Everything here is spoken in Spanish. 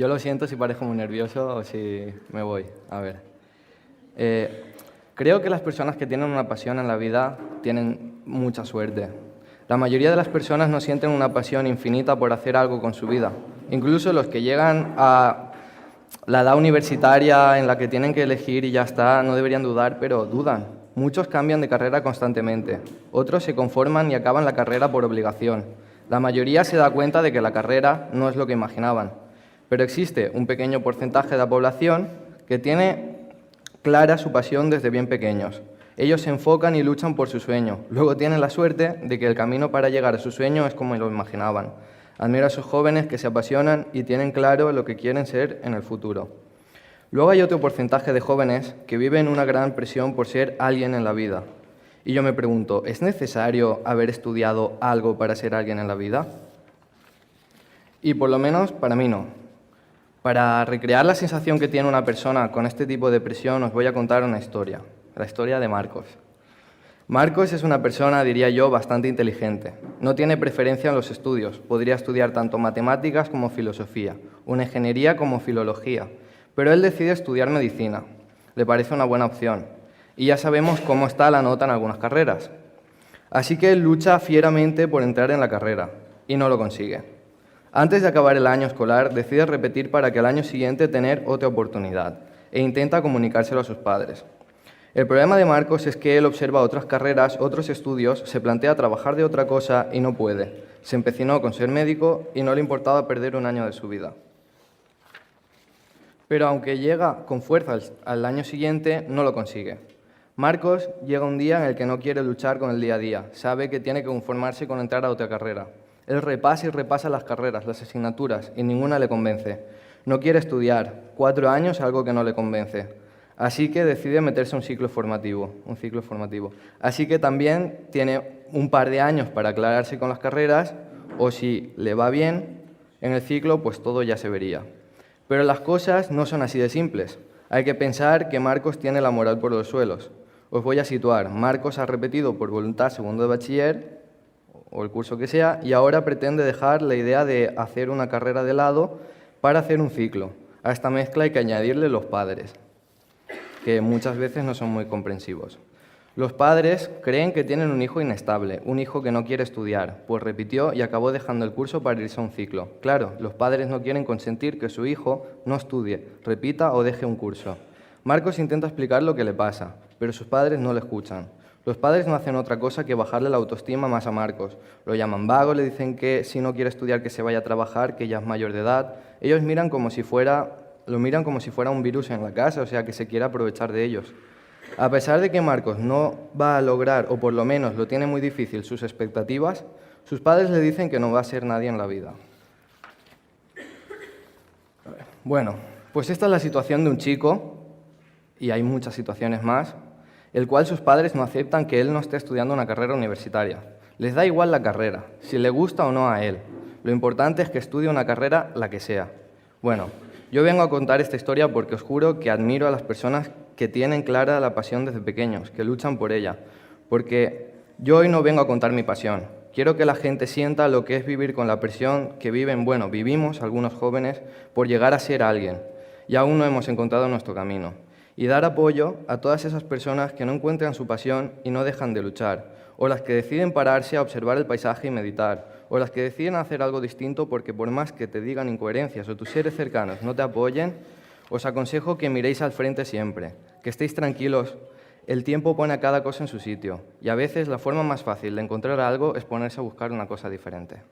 Yo lo siento si parezco muy nervioso o si me voy. A ver. Creo que las personas que tienen una pasión en la vida tienen mucha suerte. La mayoría de las personas no sienten una pasión infinita por hacer algo con su vida. Incluso los que llegan a la edad universitaria en la que tienen que elegir y ya está, no deberían dudar, pero dudan. Muchos cambian de carrera constantemente. Otros se conforman y acaban la carrera por obligación. La mayoría se da cuenta de que la carrera no es lo que imaginaban. Pero existe un pequeño porcentaje de la población que tiene clara su pasión desde bien pequeños. Ellos se enfocan y luchan por su sueño. Luego tienen la suerte de que el camino para llegar a su sueño es como lo imaginaban. Admiro a esos jóvenes que se apasionan y tienen claro lo que quieren ser en el futuro. Luego hay otro porcentaje de jóvenes que viven una gran presión por ser alguien en la vida. Y yo me pregunto, ¿es necesario haber estudiado algo para ser alguien en la vida? Y por lo menos para mí no. Para recrear la sensación que tiene una persona con este tipo de presión os voy a contar una historia, la historia de Marcos. Marcos es una persona, diría yo, bastante inteligente. No tiene preferencia en los estudios, podría estudiar tanto matemáticas como filosofía, una ingeniería como filología, pero él decide estudiar medicina. Le parece una buena opción. Y ya sabemos cómo está la nota en algunas carreras. Así que él lucha fieramente por entrar en la carrera, y no lo consigue. Antes de acabar el año escolar, decide repetir para que al año siguiente tener otra oportunidad, e intenta comunicárselo a sus padres. El problema de Marcos es que él observa otras carreras, otros estudios, se plantea trabajar de otra cosa y no puede. Se empecinó con ser médico y no le importaba perder un año de su vida. Pero aunque llega con fuerza al año siguiente, no lo consigue. Marcos llega un día en el que no quiere luchar con el día a día, sabe que tiene que conformarse con entrar a otra carrera. Él repasa y repasa las carreras, las asignaturas, y ninguna le convence. No quiere estudiar, 4 años, algo que no le convence. Así que decide meterse a un ciclo formativo. Así que también tiene un par de años para aclararse con las carreras, o si le va bien en el ciclo, pues todo ya se vería. Pero las cosas no son así de simples. Hay que pensar que Marcos tiene la moral por los suelos. Os voy a situar. Marcos ha repetido por voluntad segundo de bachiller, o el curso que sea, y ahora pretende dejar la idea de hacer una carrera de lado para hacer un ciclo. A esta mezcla hay que añadirle los padres, que muchas veces no son muy comprensivos. Los padres creen que tienen un hijo inestable, un hijo que no quiere estudiar, pues repitió y acabó dejando el curso para irse a un ciclo. Claro, los padres no quieren consentir que su hijo no estudie, repita o deje un curso. Marcos intenta explicar lo que le pasa, pero sus padres no le escuchan. Los padres no hacen otra cosa que bajarle la autoestima más a Marcos. Lo llaman vago, le dicen que si no quiere estudiar que se vaya a trabajar, que ya es mayor de edad. Ellos lo miran como si fuera un virus en la casa, o sea, que se quiere aprovechar de ellos. A pesar de que Marcos no va a lograr, o por lo menos lo tiene muy difícil, sus expectativas, sus padres le dicen que no va a ser nadie en la vida. Bueno, pues esta es la situación de un chico, y hay muchas situaciones más, el cual sus padres no aceptan que él no esté estudiando una carrera universitaria. Les da igual la carrera, si le gusta o no a él. Lo importante es que estudie una carrera, la que sea. Bueno, yo vengo a contar esta historia porque os juro que admiro a las personas que tienen clara la pasión desde pequeños, que luchan por ella. Porque yo hoy no vengo a contar mi pasión. Quiero que la gente sienta lo que es vivir con la presión que vivimos algunos jóvenes por llegar a ser alguien. Y aún no hemos encontrado nuestro camino. Y dar apoyo a todas esas personas que no encuentran su pasión y no dejan de luchar, o las que deciden pararse a observar el paisaje y meditar, o las que deciden hacer algo distinto porque por más que te digan incoherencias o tus seres cercanos no te apoyen, os aconsejo que miréis al frente siempre, que estéis tranquilos. El tiempo pone a cada cosa en su sitio, y a veces la forma más fácil de encontrar algo es ponerse a buscar una cosa diferente.